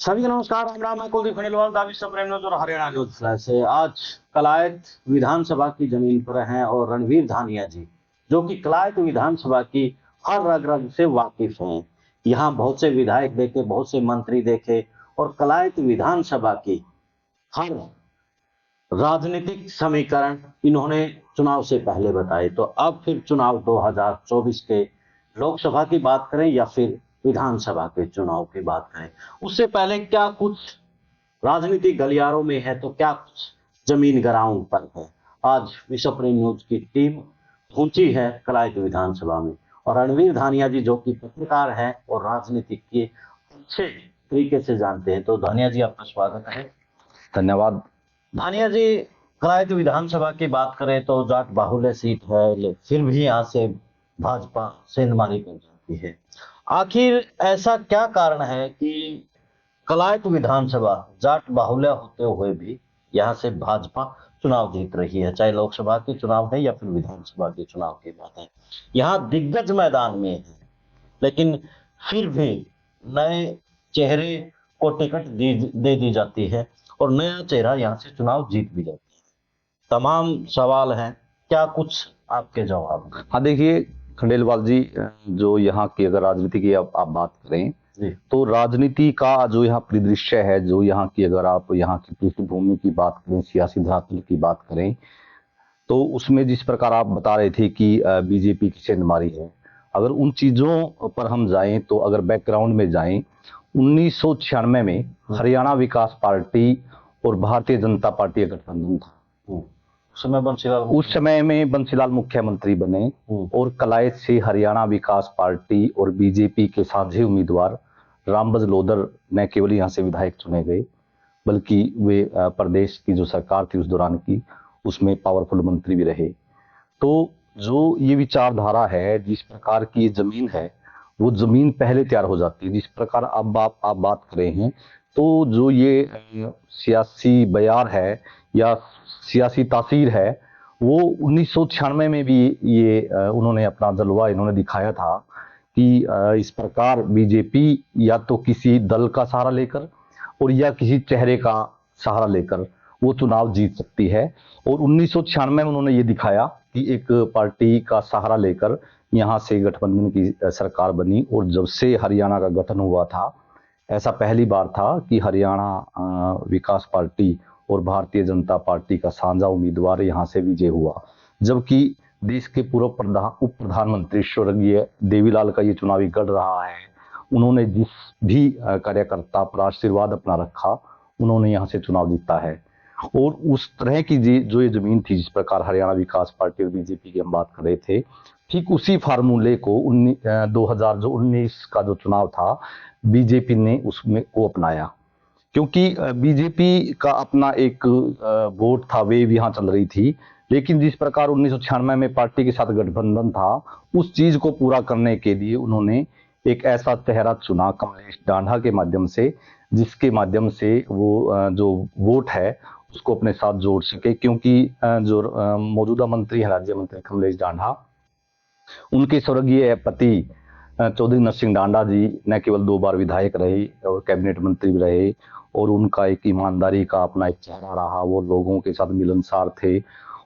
सभी को नमस्कार। राम राम। मैं कुलदीप खंडेलवाल, दावी सप्रेम न्यूज और हरियाणा न्यूज फ्लैश से आज कलायत विधानसभा की जमीन पर हैं और रणवीर धानिया जी, जो कि कलायत विधानसभा की हर रग रग से वाकिफ हैं। यहाँ बहुत से विधायक देखे, बहुत से मंत्री देखे और कलायत विधानसभा की हर राजनीतिक समीकरण इन्होंने चुनाव से पहले बताए। तो अब फिर चुनाव 2024 के लोकसभा की बात करें या फिर विधानसभा के चुनाव की बात करें, उससे पहले क्या कुछ राजनीतिक गलियारों में है तो क्या कुछ जमीन ग्राउंड पर है। आज विश्व प्रेम न्यूज की टीम पहुंची है कलायत विधानसभा में और रणवीर धानिया जी, जो कि पत्रकार है और राजनीतिक के अच्छे तरीके से जानते हैं। तो धानिया जी, आपका स्वागत है। धन्यवाद। धानिया जी, कलायत विधानसभा की बात करें तो जाट बाहुल्य सीट है, फिर भी यहाँ से भाजपा सेंधमारी कर जाती है। आखिर ऐसा क्या कारण है कि कलायत विधानसभा जाट बाहुल्य होते हुए भी यहाँ से भाजपा चुनाव जीत रही है, चाहे लोकसभा के चुनाव है या फिर विधानसभा के चुनाव की बात है। यहाँ दिग्गज मैदान में है, लेकिन फिर भी नए चेहरे को टिकट दे दी जाती है और नया चेहरा यहाँ से चुनाव जीत भी जाता है। तमाम सवाल हैं, क्या कुछ आपके जवाब? हाँ, देखिए खंडेलवाल जी, जो यहाँ की अगर राजनीति की आप बात करें जी। तो राजनीति का जो यहाँ परिदृश्य है, जो यहाँ की अगर आप यहाँ की पृष्ठभूमि की बात करें, सियासी धरातल की बात करें, तो उसमें जिस प्रकार आप बता रहे थे कि बीजेपी की सेंधमारी है, अगर उन चीजों पर हम जाएं तो अगर बैकग्राउंड में जाएं, 1996 में हरियाणा विकास पार्टी और भारतीय जनता पार्टी का गठबंधन था। उस समय में बंसीलाल मुख्यमंत्री बने और कलायत से हरियाणा विकास पार्टी और बीजेपी के साझे उम्मीदवार रामबज लोधर न केवल यहाँ से विधायक चुने गए, बल्कि वे प्रदेश की जो सरकार थी उस दौरान की, उसमें पावरफुल मंत्री भी रहे। तो जो ये विचारधारा है, जिस प्रकार की ये जमीन है, वो जमीन पहले तैयार हो जाती है। जिस प्रकार अब आप बात कर रहे हैं, तो जो ये सियासी बयार है या सियासी तासीर है, वो 1996 में भी ये उन्होंने अपना जलवा इन्होंने दिखाया था कि इस प्रकार बीजेपी या तो किसी दल का सहारा लेकर और या किसी चेहरे का सहारा लेकर वो चुनाव जीत सकती है। और 1996 में उन्होंने ये दिखाया कि एक पार्टी का सहारा लेकर यहाँ से गठबंधन की सरकार बनी। और जब से हरियाणा का गठन हुआ था, ऐसा पहली बार था कि हरियाणा विकास पार्टी और भारतीय जनता पार्टी का साझा उम्मीदवार यहाँ से विजय हुआ, जबकि देश के पूर्व उप प्रधानमंत्री स्वर्गीय देवीलाल का ये चुनावी गढ़ रहा है। उन्होंने जिस भी कार्यकर्ता पर आशीर्वाद अपना रखा, उन्होंने यहाँ से चुनाव जीता है। और उस तरह की जो ये जमीन थी, जिस प्रकार हरियाणा विकास पार्टी और बीजेपी की हम बात कर रहे थे, ठीक उसी फार्मूले को 2019 का जो चुनाव था, बीजेपी ने उसमें को अपनाया। क्योंकि बीजेपी का अपना एक वोट था, वेव यहाँ चल रही थी, लेकिन जिस प्रकार 1996 में पार्टी के साथ गठबंधन था, उस चीज को पूरा करने के लिए उन्होंने एक ऐसा चेहरा चुना कमलेश डांडा के माध्यम से, जिसके माध्यम से वो जो वोट है उसको अपने साथ जोड़ सके। क्योंकि जो मौजूदा मंत्री है, राज्य मंत्री कमलेश डांडा, उनके स्वर्गीय पति चौधरी नरसिंह डांडा जी न केवल 2 बार विधायक रहे और कैबिनेट मंत्री भी रहे, और उनका एक ईमानदारी का अपना एक चेहरा रहा, वो लोगों के साथ मिलनसार थे।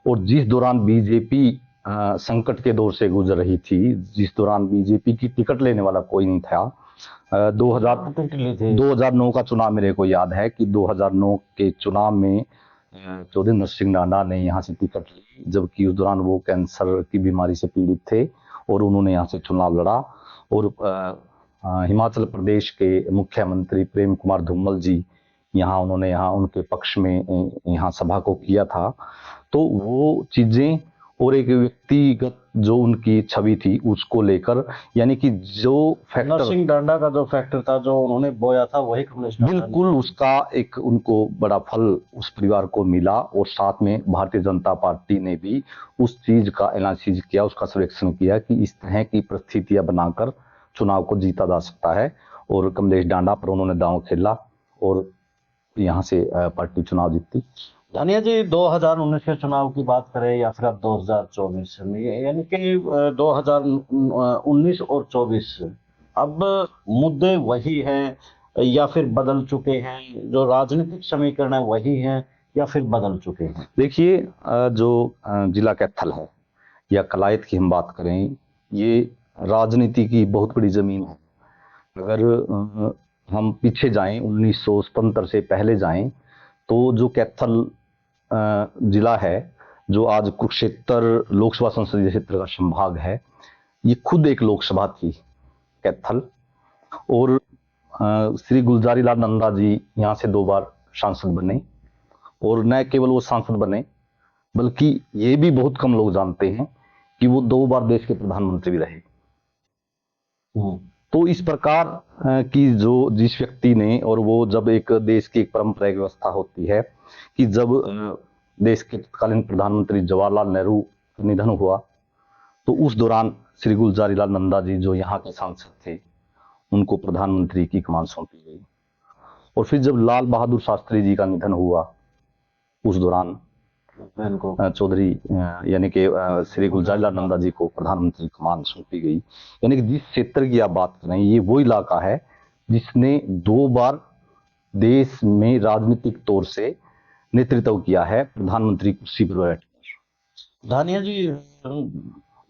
और जिस दौरान बीजेपी संकट के दौर से गुजर रही थी, जिस दौरान बीजेपी की टिकट लेने वाला कोई नहीं था, 2009 का चुनाव मेरे को याद है कि 2009 के चुनाव में चौधरी नरसिंह डांडा ने यहाँ से टिकट ली, जबकि उस दौरान वो कैंसर की बीमारी से पीड़ित थे और उन्होंने यहाँ से चुनाव लड़ा। और हिमाचल प्रदेश के मुख्यमंत्री प्रेम कुमार धूमल जी उन्होंने यहाँ उनके पक्ष में यहाँ सभा को किया था। तो वो चीजें और एक व्यक्तिगत जो उनकी छवि थी उसको लेकर, यानी कि जो फैक्टर नरसिंह डांडा का जो फैक्टर था, जो उन्होंने बोया था, वही कमलेश डांडा, बिल्कुल उसका एक उनको बड़ा फल उस परिवार को मिला। और साथ में भारतीय जनता पार्टी ने भी उस चीज का एनालिसिस किया, उसका सर्वेक्षण किया कि इस तरह की परिस्थितियां बनाकर चुनाव को जीता जा सकता है। और कमलेश डांडा पर उन्होंने दांव खेला और यहाँ से पार्टी चुनाव जीती। धानिया जी, 2019 के चुनाव की बात करें या फिर अब 2024 में, यानी कि 2019 और 24, अब मुद्दे वही हैं। या फिर बदल चुके हैं? जो राजनीतिक समीकरण है वही हैं या फिर बदल चुके हैं? देखिए, जो जिला कैथल है या कलायत की हम बात करें, ये राजनीति की बहुत बड़ी जमीन है। अगर हम पीछे जाएं, 1977 से पहले जाएं, तो जो कैथल जिला है, जो आज कुरुक्षेत्र लोकसभा संसदीय क्षेत्र का संभाग है, ये खुद एक लोकसभा थी कैथल। और श्री गुलजारी लाल नंदा जी यहाँ से 2 बार सांसद बने, और न केवल वो सांसद बने बल्कि ये भी बहुत कम लोग जानते हैं कि वो 2 बार देश के प्रधानमंत्री भी रहे। तो इस प्रकार की जो जिस व्यक्ति ने, और वो जब एक देश की एक परंपरा एक व्यवस्था होती है कि जब देश के तत्कालीन प्रधानमंत्री जवाहरलाल नेहरू का निधन हुआ, तो उस दौरान श्री गुलजारी लाल नंदा जी जो यहाँ के सांसद थे, उनको प्रधानमंत्री की कमान सौंपी गई। और फिर जब लाल बहादुर शास्त्री जी का निधन हुआ, उस दौरान चौधरी यानी कि श्री गुलजारी लाल नंदा जी को प्रधानमंत्री की कमान सौंपी गई। यानी कि जिस क्षेत्र की आप बात कर रहे हैं, ये वो इलाका है जिसने 2 बार देश में राजनीतिक तौर से नेतृत्व किया है प्रधानमंत्री कुर्सी पर बैठकर। धानिया जी,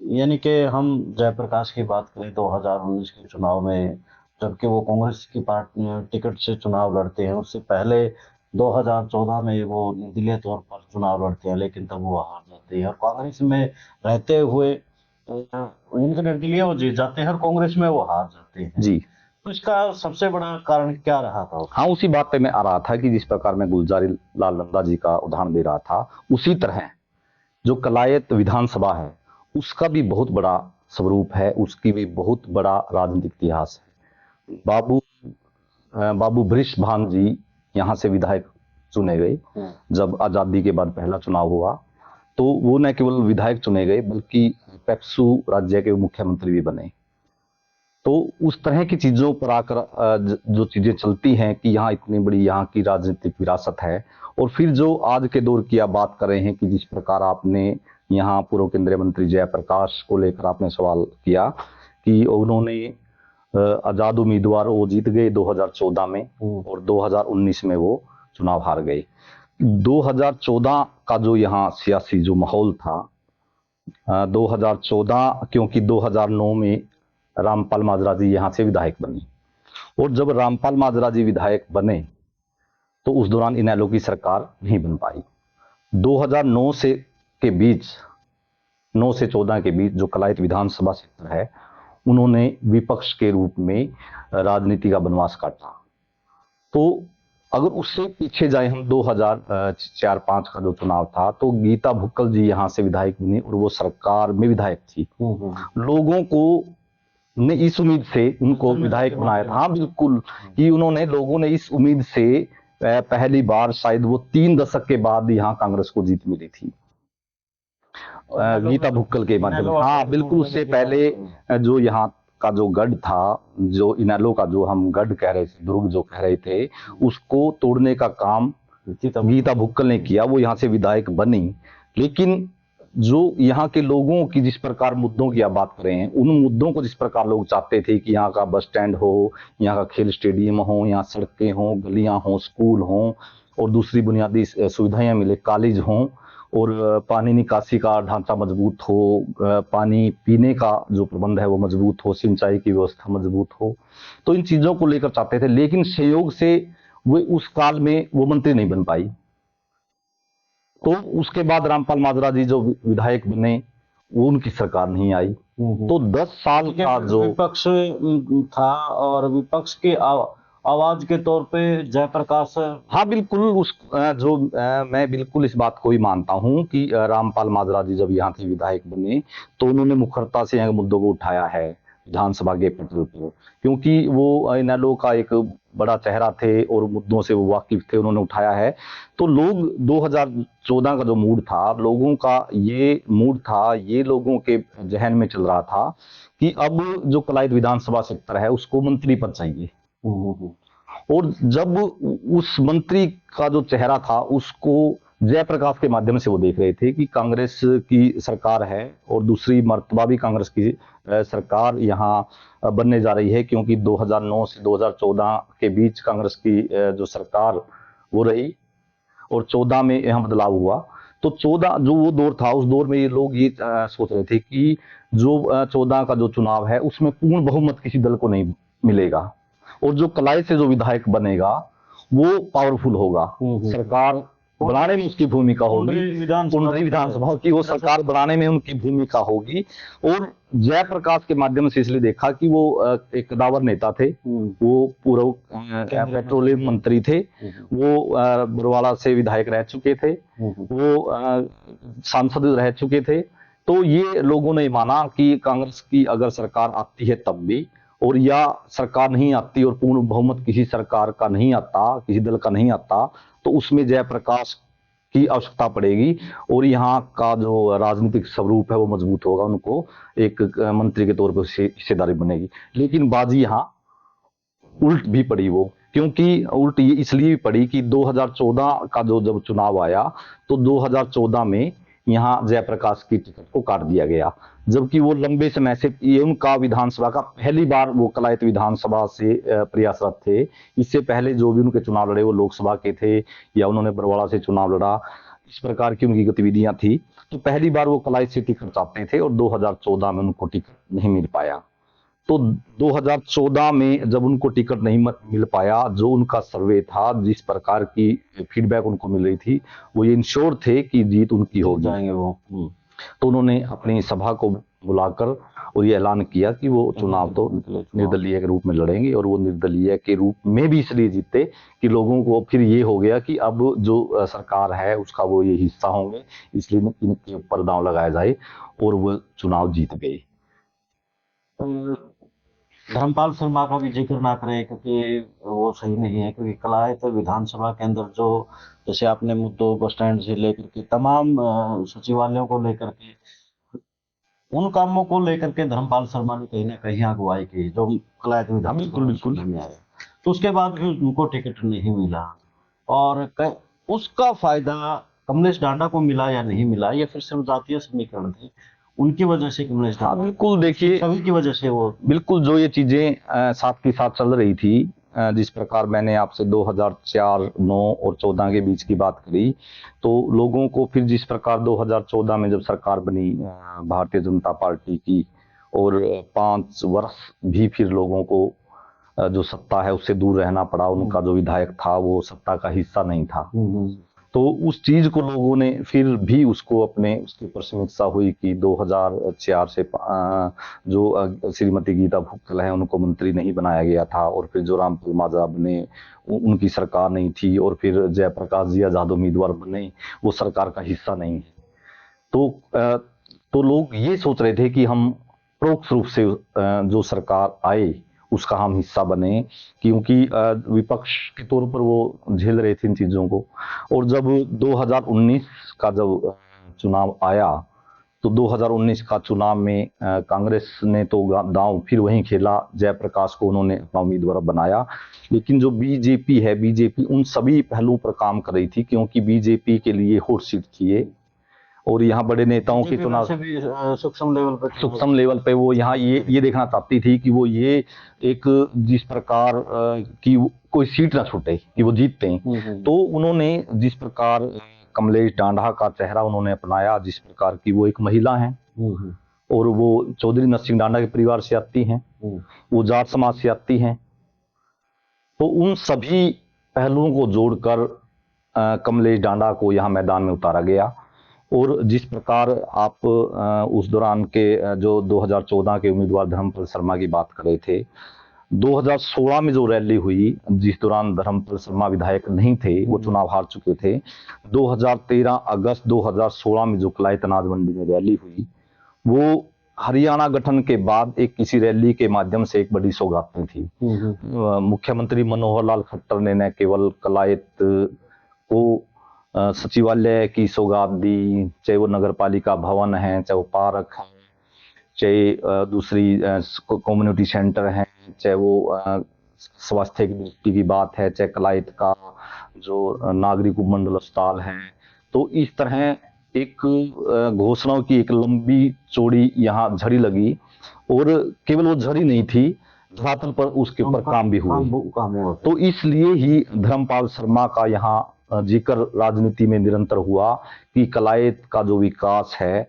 यानी कि हम जयप्रकाश की बात करें 2019 के चुनाव में, जबकि वो कांग्रेस की पार्टी टिकट से चुनाव लड़ते हैं, उससे पहले 2014 में वो निर्दलीय तौर पर चुनाव लड़ते हैं, लेकिन तब वो हार जाते हैं। और कांग्रेस में रहते हुए इनके निर्दलीय वो जीत जाते हैं और कांग्रेस में वो हार जाते हैं जी। तो इसका सबसे बड़ा कारण क्या रहा था? हाँ, उसी बात पे मैं आ रहा था कि जिस प्रकार मैं गुलजारी लाल नंदा जी का उदाहरण दे रहा था, उसी तरह जो कलायत विधानसभा है उसका भी बहुत बड़ा स्वरूप है, उसकी भी बहुत बड़ा राजनीतिक इतिहास है। बाबू बृषभान जी यहाँ से विधायक चुने गए। जब आजादी के बाद पहला चुनाव हुआ, तो वो न केवल विधायक चुने गए बल्कि पेप्सू राज्य के मुख्यमंत्री भी बने। तो उस तरह की चीजों पर आकर जो चीजें चलती हैं कि यहाँ इतनी बड़ी यहाँ की राजनीतिक विरासत है। और फिर जो आज के दौर की आप बात कर रहे हैं कि जिस प्रकार आपने यहाँ पूर्व केंद्रीय मंत्री जयप्रकाश को लेकर आपने सवाल किया कि उन्होंने आजाद उम्मीदवार वो जीत गए 2014 में, और 2019 में वो चुनाव हार गए। 2014 का जो यहाँ सियासी जो माहौल था, 2014 क्योंकि 2009 में रामपाल माजरा जी यहाँ से विधायक बने, और जब रामपाल माजरा जी विधायक बने तो उस दौरान इनेलो की सरकार नहीं बन पाई। 2009 से के बीच, 9 से 14 के बीच जो कलायत विधानसभा क्षेत्र है, उन्होंने विपक्ष के रूप में राजनीति का वनवास काटा। तो अगर उससे पीछे जाए हम, 2004-5 का जो चुनाव था, तो गीता भुक्कल जी यहाँ से विधायक बनी और वो सरकार में विधायक थी। लोगों को ने इस उम्मीद से उनको विधायक बनाया था। हाँ बिल्कुल, कि उन्होंने, लोगों ने इस उम्मीद से पहली बार शायद वो 3 दशक के बाद यहाँ कांग्रेस को जीत मिली थी गीता भुक्कल के माध्यम से। हाँ बिल्कुल, उससे पहले जो यहाँ का जो गढ़ था, जो इनेलो का जो हम गढ़ कह रहे थे, दुर्ग जो कह रहे थे, उसको तोड़ने का काम गीता भुक्कल ने किया। वो यहाँ से विधायक बनी, लेकिन जो यहाँ के लोगों की जिस प्रकार मुद्दों की आप बात कर रहे हैं, उन मुद्दों को जिस प्रकार लोग चाहते थे कि यहाँ का बस स्टैंड हो, यहाँ का खेल स्टेडियम हो, यहाँ सड़कें हों, गलियां हों, स्कूल हों, और दूसरी बुनियादी सुविधाएं मिले, कॉलेज हों, और पानी निकासी का ढांचा मजबूत हो, पानी पीने का जो प्रबंध है वो मजबूत हो, सिंचाई की व्यवस्था मजबूत हो, तो इन चीजों को लेकर चाहते थे। लेकिन संयोग से वे उस काल में वो मंत्री नहीं बन पाई। तो उसके बाद रामपाल माजरा जी जो विधायक बने, वो उनकी सरकार नहीं आई। तो 10 साल का जो विपक्ष था, और विपक्ष की आवाज के तौर पे जयप्रकाश। हाँ बिल्कुल, उस जो मैं बिल्कुल इस बात को ही मानता हूँ कि रामपाल माजरा जी जब यहाँ के विधायक बने तो उन्होंने मुखरता से यहाँ के मुद्दों को उठाया है विधानसभा के पटल पर, क्योंकि वो इनेलो का एक बड़ा चेहरा थे और मुद्दों से वो वाकिफ थे, उन्होंने उठाया है। तो लोग 2014 का जो मूड था, लोगों का ये मूड था, ये लोगों के जहन में चल रहा था कि अब जो कलायत विधानसभा क्षेत्र है उसको मंत्री पद चाहिए। और जब उस मंत्री का जो चेहरा था उसको जयप्रकाश के माध्यम से वो देख रहे थे कि कांग्रेस की सरकार है और दूसरी मर्तबा भी कांग्रेस की सरकार यहाँ बनने जा रही है, क्योंकि 2009 से 2014 के बीच कांग्रेस की जो सरकार वो रही और 14 में यहाँ बदलाव हुआ। तो 14 जो वो दौर था, उस दौर में ये लोग ये सोच रहे थे कि जो 14 का जो चुनाव है उसमें पूर्ण बहुमत किसी दल को नहीं मिलेगा और जो कलाई से जो विधायक बनेगा वो पावरफुल होगा, सरकार बनाने में उसकी भूमिका होगी, कुंडली विधानसभा की वो सरकार बनाने में उनकी भूमिका होगी। और जयप्रकाश के माध्यम से इसलिए देखा कि वो एक कदावर नेता थे, वो पूर्व पेट्रोलियम मंत्री थे, वो बरवाला से विधायक रह चुके थे, वो सांसद रह चुके थे। तो ये लोगों ने माना कि कांग्रेस की अगर सरकार आती है तब भी, और या सरकार नहीं आती और पूर्ण बहुमत किसी सरकार का नहीं आता, किसी दल का नहीं आता, तो उसमें जयप्रकाश की आवश्यकता पड़ेगी और यहाँ का जो राजनीतिक स्वरूप है वो मजबूत होगा, उनको एक मंत्री के तौर पर हिस्सेदारी बनेगी। लेकिन बाजी यहाँ उल्ट भी पड़ी वो, क्योंकि उल्ट ये इसलिए भी पड़ी कि 2014 का जो जब चुनाव आया तो 2014 में यहाँ जयप्रकाश की टिकट को काट दिया गया, जबकि वो लंबे समय से ये उनका विधानसभा का पहली बार वो कलायत विधानसभा से प्रयासरत थे। इससे पहले जो भी उनके चुनाव लड़े वो लोकसभा के थे या उन्होंने बरवाड़ा से चुनाव लड़ा, इस प्रकार की उनकी गतिविधियां थी। तो पहली बार वो कलायत से टिकट चाहते थे और 2014 में उनको टिकट नहीं मिल पाया। तो 2014 में जब उनको टिकट नहीं मिल पाया, जो उनका सर्वे था, जिस प्रकार की फीडबैक उनको मिल रही थी, वो ये इंश्योर थे कि जीत उनकी हो जाएंगे वो। तो उन्होंने अपनी सभा को बुलाकर और ये ऐलान किया कि वो चुनाव तो निर्दलीय के रूप में लड़ेंगे, और वो निर्दलीय के रूप में भी इसलिए जीते कि लोगों को फिर ये हो गया कि अब जो सरकार है उसका वो ये हिस्सा होंगे, इसलिए इनके ऊपर दांव लगाया जाए, और वो चुनाव जीत गए। धर्मपाल शर्मा का भी जिक्र ना करें क्योंकि वो सही नहीं है, क्योंकि कलायत विधानसभा के अंदर जो जैसे आपने मुद्दों बस स्टैंड से लेकर के तमाम सचिवालयों को लेकर के उन कामों को लेकर के धर्मपाल शर्मा ने कहीं ना कहीं अगुवाई की जो कलायत विधानसभा में आया, तो उसके बाद भी उनको टिकट नहीं मिला और उसका फायदा कमलेश डांडा को मिला या नहीं मिला, या फिर सिर्फ जातीय समीकरण थे उनकी वजह से कमलेश डांडा, बिल्कुल देखिए सभी की वजह से वो बिल्कुल जो ये चीजें साथ के साथ चल रही थी, जिस प्रकार मैंने आपसे 2004, 9 और 14 के बीच की बात करी, तो लोगों को फिर जिस प्रकार 2014 में जब सरकार बनी भारतीय जनता पार्टी की, और 5 वर्ष भी फिर लोगों को जो सत्ता है उससे दूर रहना पड़ा, उनका जो विधायक था वो सत्ता का हिस्सा नहीं था, तो उस चीज को लोगों ने फिर भी उसको अपने उसके ऊपर समीक्षा हुई कि 2004 से जो श्रीमती गीता भुक्कल है उनको मंत्री नहीं बनाया गया था, और फिर जो रामपाल माजरा बने उनकी सरकार नहीं थी, और फिर जयप्रकाश जी आजाद उम्मीदवार बने, वो सरकार का हिस्सा नहीं है। तो लोग ये सोच रहे थे कि हम परोक्ष रूप से जो सरकार आए उसका हम हिस्सा बने, क्योंकि विपक्ष के तौर पर वो झेल रहे थे इन चीजों को। और जब 2019 का जब चुनाव आया, तो 2019 का चुनाव में कांग्रेस ने तो दांव फिर वहीं खेला, जयप्रकाश को उन्होंने अपना उम्मीदवार बनाया, लेकिन जो बीजेपी है, बीजेपी उन सभी पहलुओं पर काम कर रही थी, क्योंकि बीजेपी के लिए हॉट सीट थी ये, और यहाँ बड़े नेताओं के चुनाव सूक्ष्म लेवल पे वो यहाँ ये देखना चाहती थी कि वो ये एक जिस प्रकार की कोई सीट ना छूटे, कि वो जीतते हैं। तो उन्होंने जिस प्रकार कमलेश डांडा का चेहरा उन्होंने अपनाया, जिस प्रकार की वो एक महिला हैं और वो चौधरी नरसिंह डांडा के परिवार से आती हैं, वो जाट समाज से आती हैं, तो उन सभी पहलुओं को जोड़कर कमलेश डांडा को यहाँ मैदान में उतारा गया। और जिस प्रकार आप उस दौरान के जो 2014 के उम्मीदवार धर्मपाल शर्मा की बात कर रहे थे, 2016 में जो रैली हुई, जिस दौरान धर्मपाल शर्मा विधायक नहीं थे, वो चुनाव हार चुके थे, 2013 अगस्त 2016 में जो कलायत अनाज मंडी में रैली हुई, वो हरियाणा गठन के बाद एक किसी रैली के माध्यम से एक बड़ी सौगात थी। मुख्यमंत्री मनोहर लाल खट्टर ने न केवल कलायत को सचिवालय की सौगात दी, चाहे वो नगर पालिका भवन है, चाहे वो पार्क है, चाहे दूसरी कम्युनिटी सेंटर है, चाहे वो स्वास्थ्य की दृष्टि की बात है, चाहे कलायत का जो नागरिक उपमंडल अस्पताल है, तो इस तरह एक घोषणाओं की एक लंबी चौड़ी यहाँ झड़ी लगी, और केवल वो झड़ी नहीं थी, धरातल पर उसके ऊपर काम भी हुए। तो इसलिए ही धर्मपाल शर्मा का यहाँ जिक्र राजनीति में निरंतर हुआ कि कलायत का जो विकास है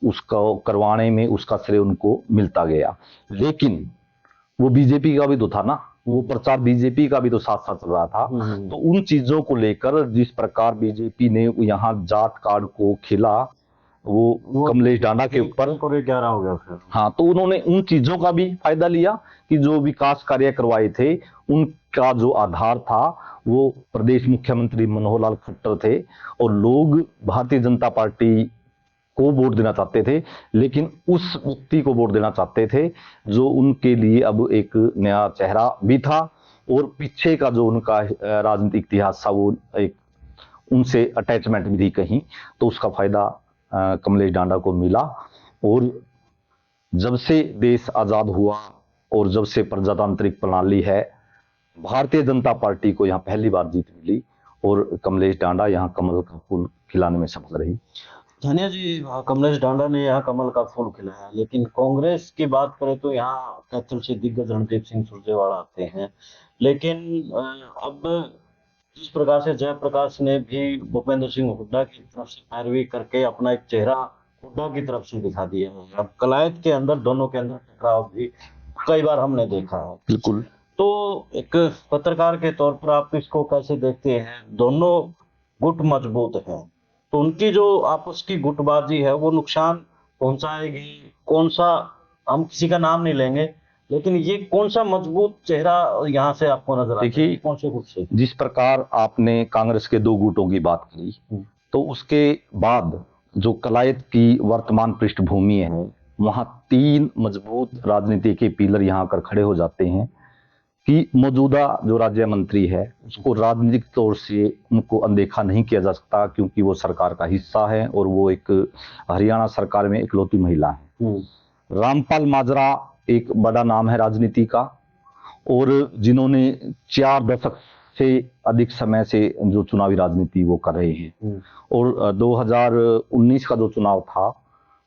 उसको करवाने में उसका श्रेय उनको मिलता गया। लेकिन वो बीजेपी का भी तो था ना, वो प्रचार बीजेपी का भी तो साथ साथ चल रहा था। तो उन चीजों को लेकर जिस प्रकार बीजेपी ने यहाँ जाट कार्ड को खेला, वो कमलेश डांडा के ऊपर 11 हो गया फिर। हाँ, तो उन्होंने उन चीजों का भी फायदा लिया कि जो विकास कार्य करवाए थे उनका जो आधार था वो प्रदेश मुख्यमंत्री मनोहर लाल खट्टर थे, और लोग भारतीय जनता पार्टी को वोट देना चाहते थे, लेकिन उस व्यक्ति को वोट देना चाहते थे जो उनके लिए अब एक नया चेहरा भी था, और पीछे का जो उनका राजनीतिक इतिहास था वो एक उनसे अटैचमेंट भी थी कहीं, तो उसका फायदा कमलेश डांडा को मिला। और जब से देश आजाद हुआ और जब से प्रजातांत्रिक प्रणाली है, भारतीय जनता पार्टी को यहाँ पहली बार जीत मिली, और कमलेश डांडा यहाँ कमल का फूल खिलाने में सफल रही। धनिया जी, कमलेश डांडा ने यहाँ कमल का फूल खिलाया, लेकिन कांग्रेस की बात करें तो यहाँ कैथल से दिग्गज रणदीप सिंह सुरजेवाला आते हैं। लेकिन अब जिस प्रकार से जयप्रकाश ने भी भूपेंद्र सिंह हुड्डा की तरफ से पैरवी करके अपना एक चेहरा हुड्डा की तरफ से दिखा दिया है, अब कलायत के अंदर दोनों के अंदर टकराव भी कई बार हमने देखा है। बिल्कुल। तो एक पत्रकार के तौर पर आप इसको कैसे देखते हैं? दोनों गुट मजबूत हैं, तो उनकी जो आपस की गुटबाजी है वो नुकसान पहुंचाएगी। कौन सा, हम किसी का नाम नहीं लेंगे, लेकिन ये कौन सा मजबूत चेहरा यहाँ से आपको नजर आता है? देखिए, कौन से गुट से? जिस प्रकार आपने कांग्रेस के दो गुटों की बात करी, तो उसके बाद जो कलायत की वर्तमान पृष्ठभूमि है, वहां 3 मजबूत राजनीति के पिलर यहाँ आकर खड़े हो जाते हैं कि मौजूदा जो राज्य मंत्री है उसको राजनीतिक तौर से उनको अनदेखा नहीं किया जा सकता, क्योंकि वो सरकार का हिस्सा है और वो एक हरियाणा सरकार में इकलौती महिला है। रामपाल माजरा एक बड़ा नाम है राजनीति का, और जिन्होंने 4 दशक से अधिक समय से जो चुनावी राजनीति वो कर रहे हैं, और 2019 का जो चुनाव था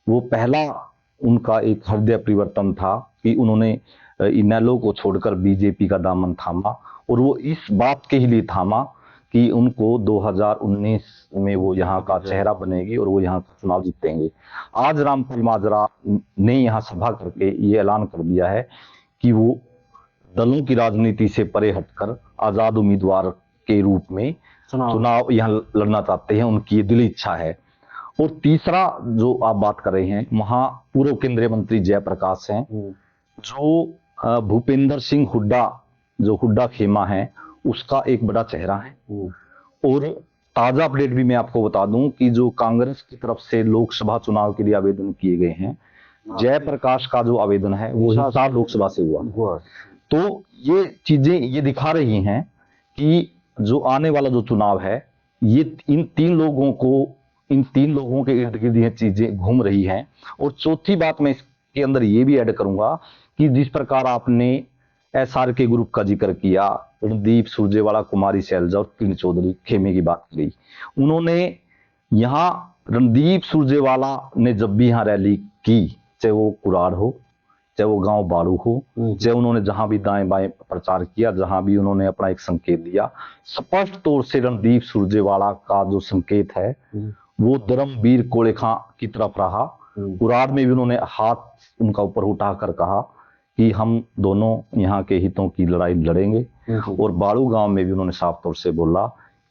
वो पहला उनका एक हृदय परिवर्तन था कि उन्होंने इनेलो को छोड़कर बीजेपी का दामन थामा, और वो इस बात के ही लिए थामा कि उनको 2019 में वो यहाँ का चेहरा बनेगी और वो यहाँ का चुनाव जीतेंगे। आज रामपाल माजरा ने यहाँ सभा करके ये ऐलान कर दिया है कि वो दलों की राजनीति से परे हटकर आजाद उम्मीदवार के रूप में चुनाव यहाँ लड़ना चाहते हैं, उनकी ये दिली इच्छा है। और तीसरा जो आप बात कर रहे हैं, वहां पूर्व केंद्रीय मंत्री जयप्रकाश हैं, जो भूपेंद्र सिंह हुड्डा, जो हुड्डा खेमा है, उसका एक बड़ा चेहरा है। और ताजा अपडेट भी मैं आपको बता दूं कि जो कांग्रेस की तरफ से लोकसभा चुनाव के लिए आवेदन किए गए हैं, जयप्रकाश का जो आवेदन है वो हिसार लोकसभा से हुआ। तो ये चीजें ये दिखा रही हैं कि जो आने वाला जो चुनाव है, ये इन 3 लोगों के इर्द गिर्द ये चीजें घूम रही हैं। और चौथी बात मैं इसके अंदर ये भी ऐड करूंगा कि जिस प्रकार आपने SR के ग्रुप का जिक्र किया, रणदीप सुरजेवाला, कुमारी शैलजा और किरण चौधरी खेमे की बात की, उन्होंने यहाँ रणदीप सुरजेवाला ने जब भी यहाँ रैली की, चाहे वो कुराड़ हो, चाहे वो गांव बाड़ू हो, चाहे उन्होंने जहां भी दाएं बाएं प्रचार किया, जहां भी उन्होंने अपना एक संकेत दिया, स्पष्ट तौर से रणदीप सुरजेवाला का जो संकेत है वो धर्मवीर कोलेखा की तरफ रहा। कुराड़ में भी उन्होंने हाथ उनका ऊपर उठाकर कहा कि हम दोनों यहाँ के हितों की लड़ाई लड़ेंगे। और बाड़ू गांव में भी उन्होंने साफ तौर से बोला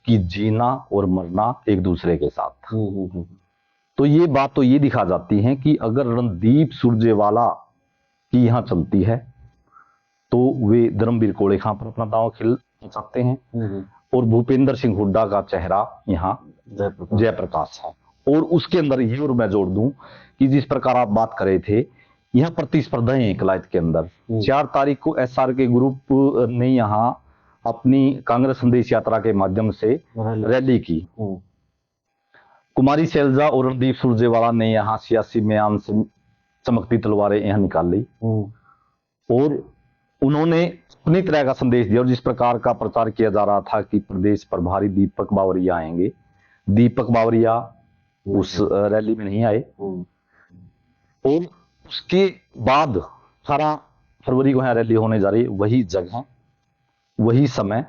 कि जीना और मरना एक दूसरे के साथ। तो ये बात तो ये दिखा जाती है कि अगर रणदीप सुरजेवाला की यहाँ चलती है तो वे धर्मवीर कोलेखा पर अपना दांव खेल सकते हैं। और भूपेंद्र सिंह हुड्डा का चेहरा यहाँ जयप्रकाश है। और उसके अंदर ये और मैं जोड़ दूं कि जिस प्रकार आप बात कर रहे थे, यहाँ प्रतिस्पर्धाएं हैं कलायत के अंदर। 4 तारीख को SR के ग्रुप ने यहाँ अपनी कांग्रेस संदेश यात्रा के माध्यम से रैली की। कुमारी शैलजा और रणदीप सुरजेवाला ने यहाँ सियासी मैदान से चमकती तलवारें यहाँ निकाली और उन्होंने अपनी तरह का संदेश दिया। और जिस प्रकार का प्रचार किया जा रहा था कि प्रदेश प्रभारी दीपक बावरिया आएंगे, दीपक बावरिया उस रैली में नहीं आए। और उसके बाद 18 फरवरी को यहाँ रैली होने जा रही है, वही जगह, वही समय,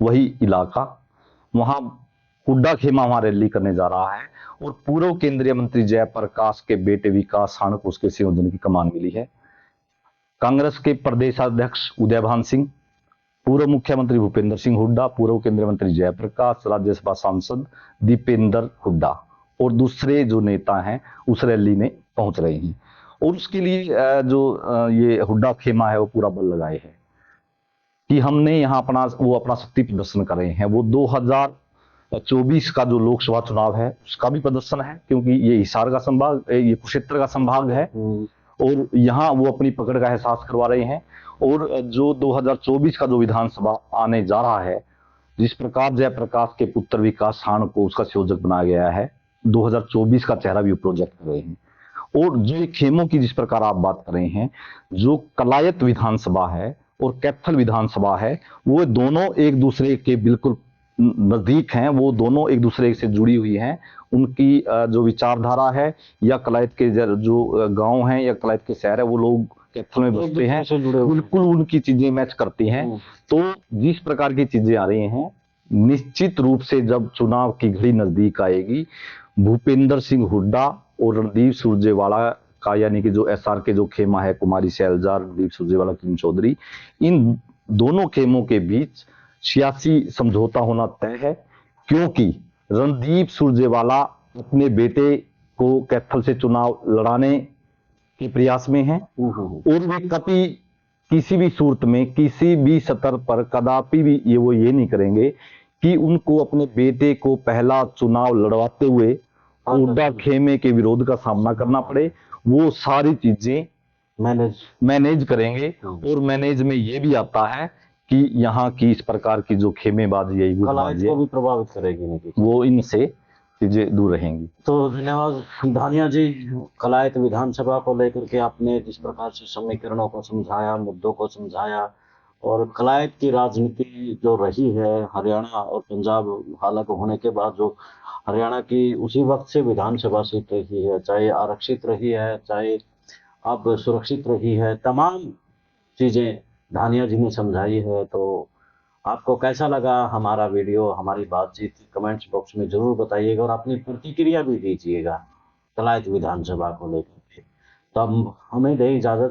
वही इलाका, वहां हुड्डा खेमा वहां रैली करने जा रहा है। और पूर्व केंद्रीय मंत्री जयप्रकाश के बेटे विकास सांड को उसके संयोजन की कमान मिली है। कांग्रेस के प्रदेशाध्यक्ष उदयभान सिंह, पूर्व मुख्यमंत्री भूपेंद्र सिंह हुड्डा, पूर्व केंद्रीय मंत्री जयप्रकाश, राज्यसभा सांसद दीपेंद्र हुड्डा और दूसरे जो नेता हैं उस रैली में पहुंच रहे हैं। और उसके लिए जो ये हुड्डा खेमा है वो पूरा बल लगाए है कि हमने यहाँ अपना शक्ति प्रदर्शन कर रहे हैं। वो 2024 का जो लोकसभा चुनाव है उसका भी प्रदर्शन है, क्योंकि ये हिसार का संभाग, ये कुरुक्षेत्र का संभाग है और यहाँ वो अपनी पकड़ का एहसास करवा रहे हैं। और जो 2024 का जो विधानसभा आने जा रहा है, जिस प्रकार जयप्रकाश के पुत्र विकास सांड को उसका संयोजक बनाया गया है, 2024 का चेहरा भी प्रोजेक्ट कर रहे हैं। और जो ये खेमों की जिस प्रकार आप बात कर रहे हैं, जो कलायत विधानसभा है और कैथल विधानसभा है, वो दोनों एक दूसरे के बिल्कुल नजदीक हैं, वो दोनों एक दूसरे से जुड़ी हुई हैं। उनकी जो विचारधारा है या कलायत के जो गांव हैं या कलायत के शहर है, वो लोग कैथल में बसते हैं, बिल्कुल उनकी चीजें मैच करती हैं। तो जिस प्रकार की चीजें आ रही हैं, निश्चित रूप से जब चुनाव की घड़ी नजदीक आएगी, भूपेंद्र सिंह हुड्डा और रणदीप सुरजेवाला का, यानी कि जो एसआर के जो खेमा है, कुमारी शैलजा, रणदीप सुरजेवाला, किरण चौधरी, इन दोनों खेमों के बीच सियासी समझौता होना तय है। क्योंकि रणदीप सुरजेवाला अपने बेटे को कैथल से चुनाव लड़ाने के प्रयास में हैं और वे कभी किसी भी सूरत में, किसी भी स्तर पर कदापि भी वो ये नहीं करेंगे कि उनको अपने बेटे को पहला चुनाव लड़वाते हुए हुड्डा खेमे के विरोध का सामना करना पड़े। वो सारी चीजें मैनेज करेंगे। और मैनेज में ये भी आता है कि यहाँ की इस प्रकार की जो खेमेबाजी है, को भी प्रभावित करेगी नहीं, वो इनसे चीजें दूर रहेंगी। तो धन्यवाद धानिया जी, कलायत विधानसभा को लेकर के आपने जिस प्रकार से समीकरणों को समझाया, मुद्दों को समझाया, और कलायत की राजनीति जो रही है हरियाणा और पंजाब अलग होने के बाद, जो हरियाणा की उसी वक्त से विधानसभा सीट रही है, चाहे आरक्षित रही है, चाहे अब सुरक्षित रही है, तमाम चीजें धानिया जी ने समझाई है। तो आपको कैसा लगा हमारा वीडियो, हमारी बातचीत, कमेंट्स बॉक्स में जरूर बताइएगा और अपनी प्रतिक्रिया भी दीजिएगा कलायत विधानसभा को लेकर के। तो अब हमें दे इजाजत।